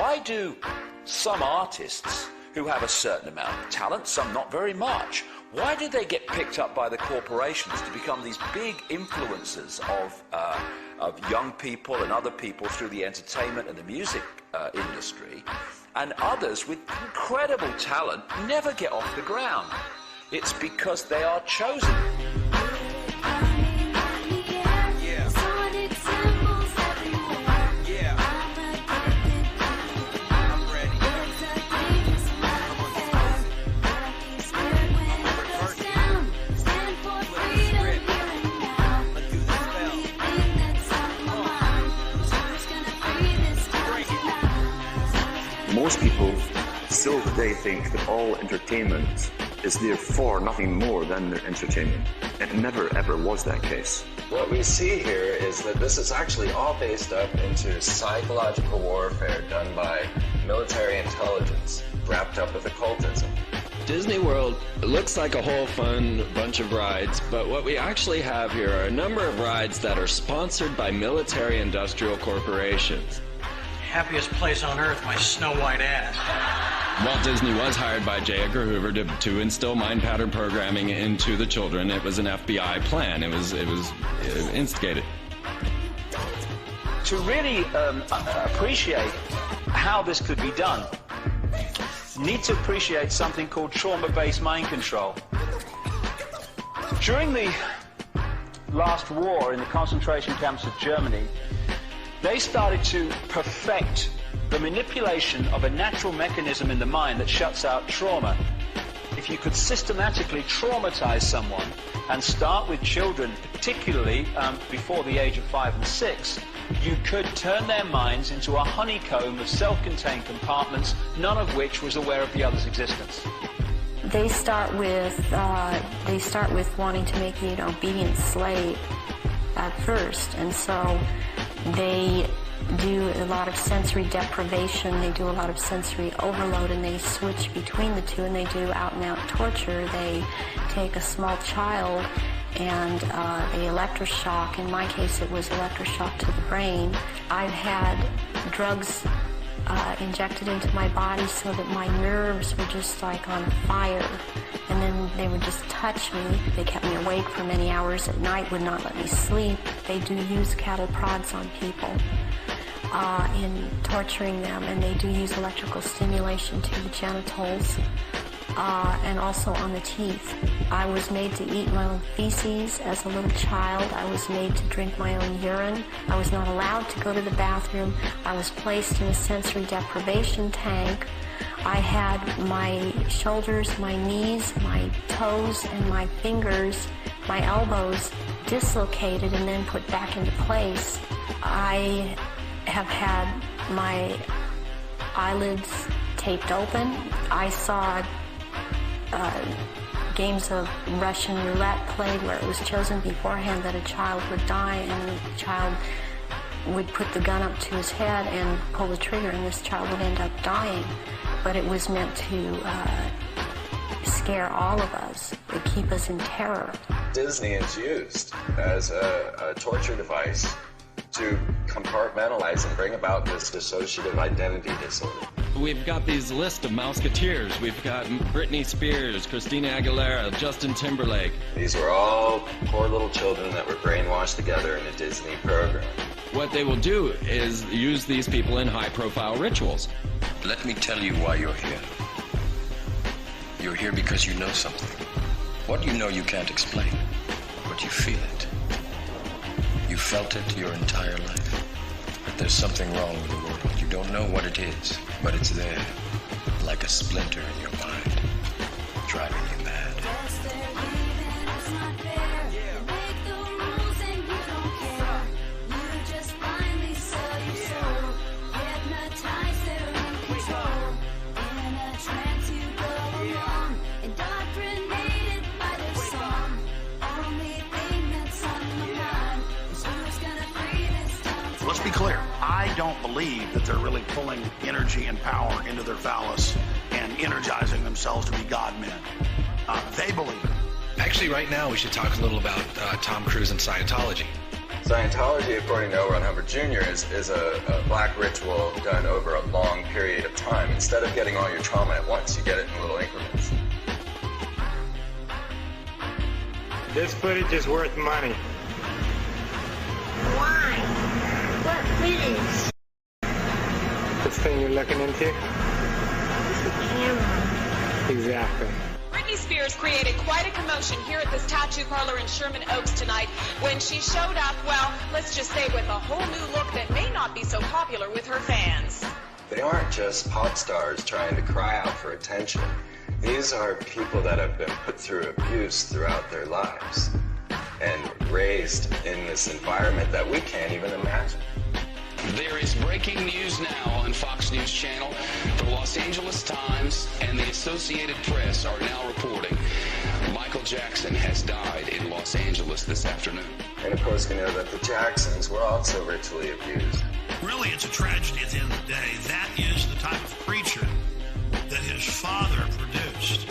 Why do some artists who have a certain amount of talent, some not very much, why do they get picked up by the corporations to become these big influencers of young people and other people through the entertainment and the music industry, and others with incredible talent never get off the ground? It's because they are chosen. Most people still today think that all entertainment is therefore nothing more than entertainment. It never ever was that case. What we see here is that this is actually all based up into psychological warfare done by military intelligence wrapped up with occultism. Disney World looks like a whole fun bunch of rides, but what we actually have here are a number of rides that are sponsored by military industrial corporations. Happiest place on earth, my snow white ass. Walt Disney was hired by J. Edgar Hoover to instill mind pattern programming into the children. It was an FBI plan. It was instigated. To really appreciate how this could be done, you need to appreciate something called trauma-based mind control. During the last war in the concentration camps of Germany, they started to perfect the manipulation of a natural mechanism in the mind that shuts out trauma. If you could systematically traumatize someone and start with children, particularly before the age of 5 and 6, you could turn their minds into a honeycomb of self-contained compartments, none of which was aware of the other's existence. They start with wanting to make you an obedient slave at first, and so they do a lot of sensory deprivation, they do a lot of sensory overload, and they switch between the two, and they do out-and-out torture. They take a small child and they electroshock. In my case, it was electroshock to the brain. I've had drugs injected into my body so that my nerves were just like on fire, and then they would just touch me. They kept me awake for many hours at night, would not let me sleep. They do use cattle prods on people in torturing them, and they do use electrical stimulation to the genitals and also on the teeth. I was made to eat my own feces as a little child. I was made to drink my own urine. I was not allowed to go to the bathroom. I was placed in a sensory deprivation tank. I had my shoulders, my knees, my toes, and my fingers, my elbows dislocated and then put back into place. I have had my eyelids taped open. I saw games of Russian roulette played where it was chosen beforehand that a child would die, and the child would put the gun up to his head and pull the trigger, and this child would end up dying. But it was meant to scare all of us, to keep us in terror. Disney is used as a torture device to compartmentalize and bring about this dissociative identity disorder. We've got these list of Mouseketeers. We've got Britney Spears, Christina Aguilera, Justin Timberlake. These were all poor little children that were brainwashed together in a Disney program. What they will do is use these people in high-profile rituals. Let me tell you why you're here. You're here because you know something. What you know you can't explain, but you feel it. You felt it your entire life. But there's something wrong with the world. You don't know what it is, but it's there, like a splinter in your mind, driving you mad. Let's be clear. I don't believe that they're really pulling energy and power into their phallus and energizing themselves to be God-men. They believe it. Actually, right now we should talk a little about Tom Cruise and Scientology. Scientology, according to L. Ron Hubbard Jr., is a black ritual done over a long period of time. Instead of getting all your trauma at once, you get it in little increments. This footage is worth money. Why? What footage? This thing you're looking into? It's a camera. Exactly. Britney Spears created quite a commotion here at this tattoo parlor in Sherman Oaks tonight when she showed up, well, let's just say with a whole new look that may not be so popular with her fans. They aren't just pop stars trying to cry out for attention. These are people that have been put through abuse throughout their lives and raised in this environment that we can't even imagine. There is breaking news now on Fox News Channel. The Los Angeles Times and the Associated Press are now reporting Michael Jackson has died in Los Angeles this afternoon. And of course, we know that the Jacksons were also ritually abused. Really, it's a tragedy at the end of the day. That is the type of creature that his father produced.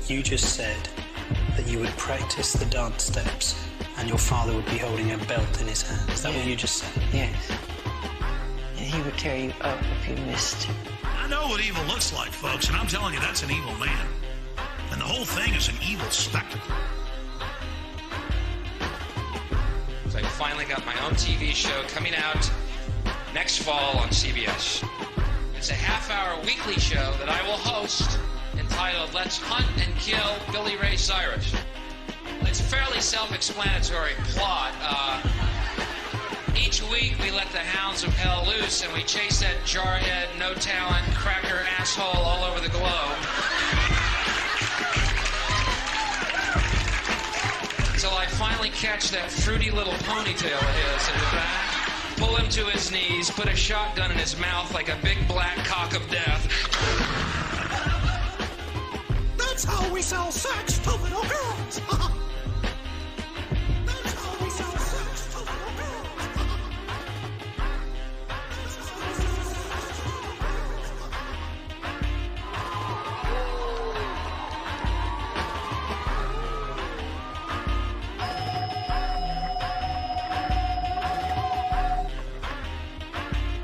You just said that you would practice the dance steps and your father would be holding a belt in his hand. Is that what you just said? Yes. And he would tear you up if you missed. I know what evil looks like, folks, and I'm telling you, that's an evil man. And the whole thing is an evil spectacle. So I finally got my own TV show coming out next fall on CBS. It's a half-hour weekly show that I will host entitled Let's Hunt and Kill Billy Ray Cyrus. It's a fairly self-explanatory plot. Each week we let the hounds of hell loose and we chase that jarhead, no-talent, cracker asshole all over the globe. Until I finally catch that fruity little ponytail of his in the back, pull him to his knees, put a shotgun in his mouth like a big black cock of death. That's how we sell sex to little girls. That's how we sell sex to little girls.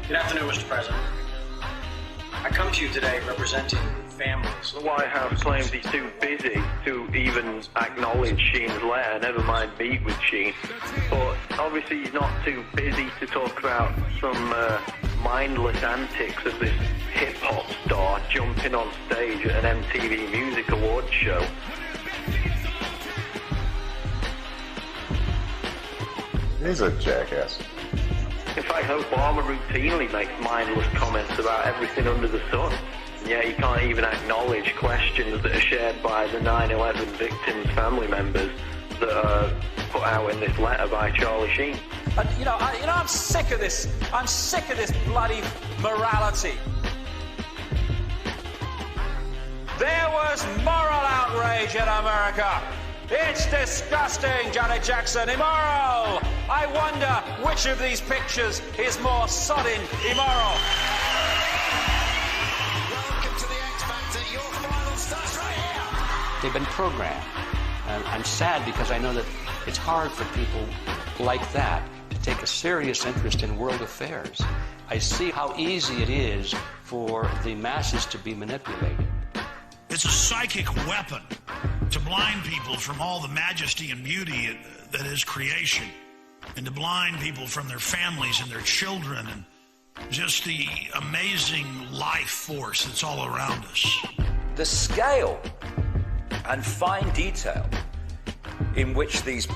Good afternoon, Mr. President. I come to you today representing families. The White House claims he's too busy to even acknowledge Sheen's letter, never mind meet with Sheen. But obviously he's not too busy to talk about some mindless antics of this hip-hop star jumping on stage at an MTV Music Awards show. He's a jackass. In fact, Obama routinely makes mindless comments about everything under the sun. And yet he can't even acknowledge questions that are shared by the 9/11 victims' family members that are put out in this letter by Charlie Sheen. And, I'm sick of this. I'm sick of this bloody morality. There was moral outrage in America. It's disgusting, Janet Jackson. Immoral. I wonder which of these pictures is more sodding immoral. Welcome to the X Factor. Your final starts right here. They've been programmed. I'm sad because I know that it's hard for people like that to take a serious interest in world affairs. I see how easy it is for the masses to be manipulated. It's a psychic weapon to blind people from all the majesty and beauty that is creation, and to blind people from their families and their children and just the amazing life force that's all around us. The scale and fine detail in which these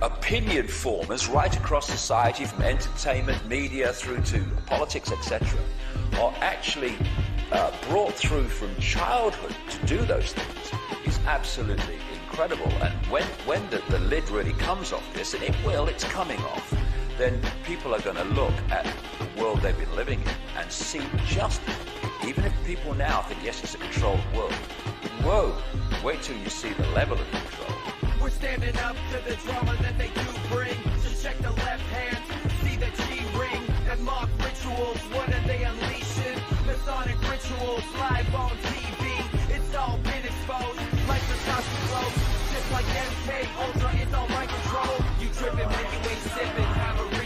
opinion formers right across society, from entertainment, media through to politics, etc., are actually brought through from childhood to do those things is absolutely incredible. And when the lid really comes off this, and it's coming off, then people are going to look at the world they've been living in and see just, even if people now think, yes, it's a controlled world, whoa, wait till you see the level of control. We're standing up to the drama that they do bring. So check the left hand, see the G-ring, that mock rituals, what are they unleashing? Masonic rituals, live on TV, it's all been exposed, like the constant flows, just like MK Ultra is on my control. You tripping when you ain't sipping, have a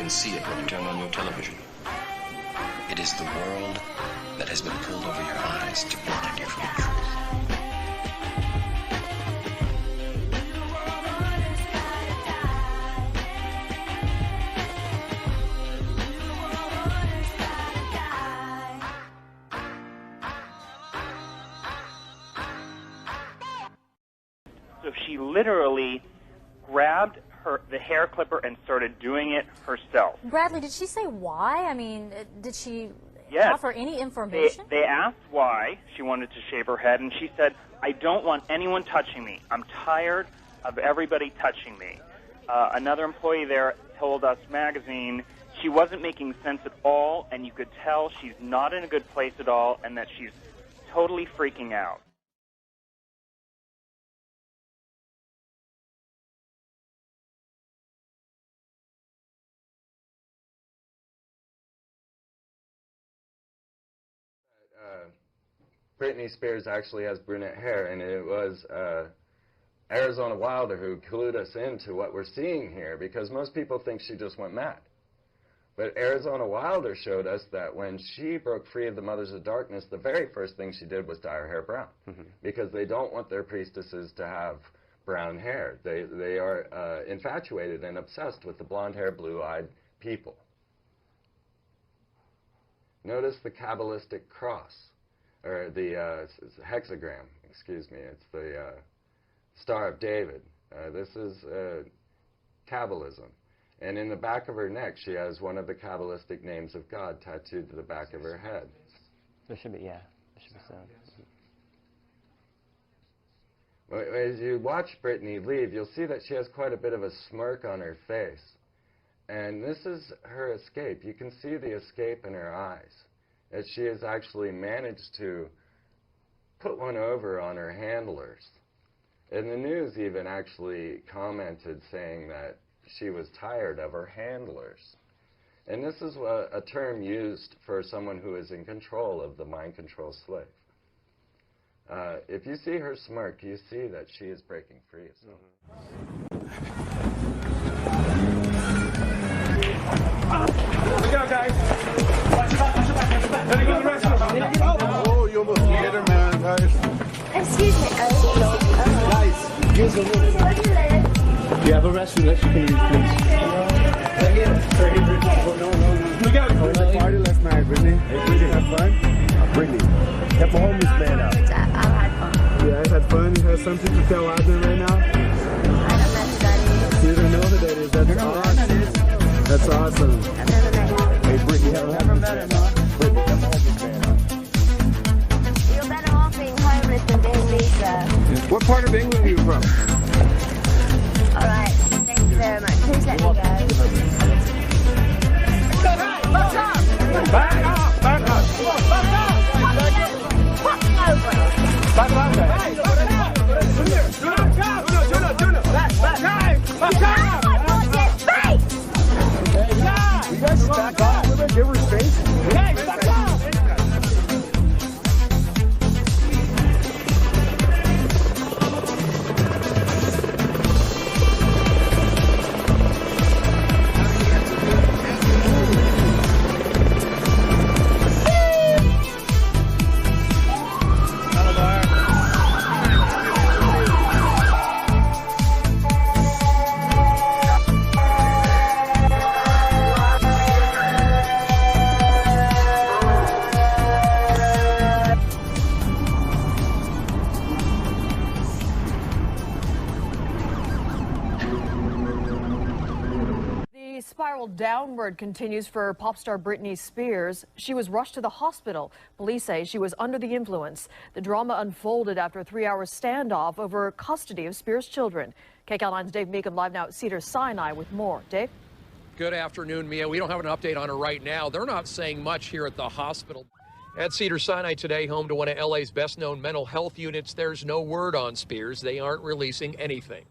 can see it when you turn on your television. It is the world that has been pulled over your eyes to blind you from the truth. So she literally grabbed the hair clipper and started doing it herself. Bradley, did she say why? I mean, did she Yes. offer any information? They asked why she wanted to shave her head, and she said, I don't want anyone touching me. I'm tired of everybody touching me. Another employee there told Us Magazine she wasn't making sense at all, and you could tell she's not in a good place at all, and that she's totally freaking out. Britney Spears actually has brunette hair, and it was Arizona Wilder who clued us into what we're seeing here, because most people think she just went mad. But Arizona Wilder showed us that when she broke free of the Mothers of Darkness, the very first thing she did was dye her hair brown, because they don't want their priestesses to have brown hair. They are infatuated and obsessed with the blonde-haired, blue-eyed people. Notice the Kabbalistic cross, or the hexagram, excuse me. It's the Star of David. This is Kabbalism. And in the back of her neck, she has one of the Kabbalistic names of God tattooed to the back of her head. There should be, yeah. There should be some. As you watch Britney leave, you'll see that she has quite a bit of a smirk on her face. And this is her escape. You can see the escape in her eyes, as she has actually managed to put one over on her handlers. And the news even actually commented saying that she was tired of her handlers. And this is a term used for someone who is in control of the mind-control slave. If you see her smirk, you see that she is breaking free. Look out, guys. Let me go to the restroom. Oh, you almost hit her, man, guys. Excuse me. Guys, give us a little. Do you have a restroom that you can use, please? Right here. Right here. Oh, no. Look out. We went to the party last night, Brittany. Hey, Brittany, have fun? Brittany, help a homeless man out. I've had fun. You guys had fun? You have something to tell out there right now? I don't know who that is. You don't know who that is. That's awesome. That's awesome. I've never met him. Hey, Brittany, have a homeless man out. Brittany, help a homeless man out. You're better off being homeless than being Lisa. What part of England are you from? All right. Thank you very much. Please let me go. Back off! Back off! Back off! Back off! Hey, back off! Come here! Do it! Back! Back off! Hey, you guys back off! Give her space. Hey, back off! Downward continues for pop star Britney Spears. She was rushed to the hospital. Police say she was under the influence. The drama unfolded after a 3-hour standoff over custody of Spears' children. KCAL9's Dave Meekum live now at Cedars-Sinai with more. Dave? Good afternoon, Mia. We don't have an update on her right now. They're not saying much here at the hospital. At Cedars-Sinai today, home to one of LA's best-known mental health units, there's no word on Spears. They aren't releasing anything.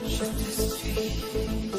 je t'explique.